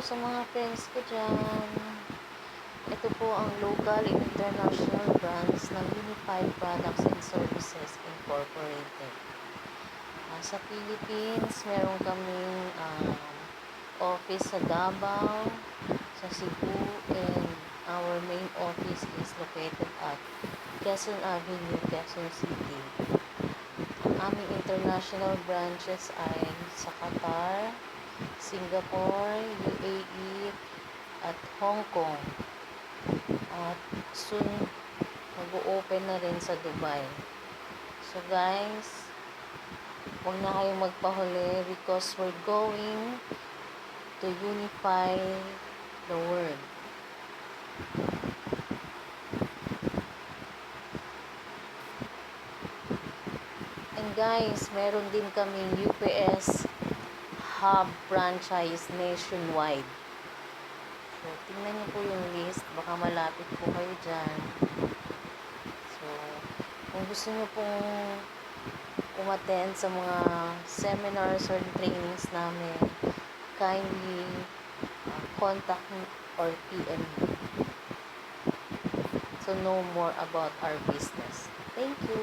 sa mga friends ko dyan. Ito po ang local and international brands ng Unified Products and Services Incorporated. Sa Philippines, meron kaming office sa Davao, sa Cebu, and our main office is located at Quezon Avenue, Quezon City. Ang aming international branches ay sa Qatar, Singapore, UAE, at Hong Kong. At soon, mag-o-open na rin sa Dubai. So guys, huwag na kayong magpahuli because we're going to unify the world. And guys, meron din kaming UPS Hub franchise nationwide. So, tingnan niyo po yung list. Baka malapit po kayo dyan. So, kung gusto niyo pong umattend sa mga seminars or trainings namin, kindly contact me or PM me to know more about our business. Thank you.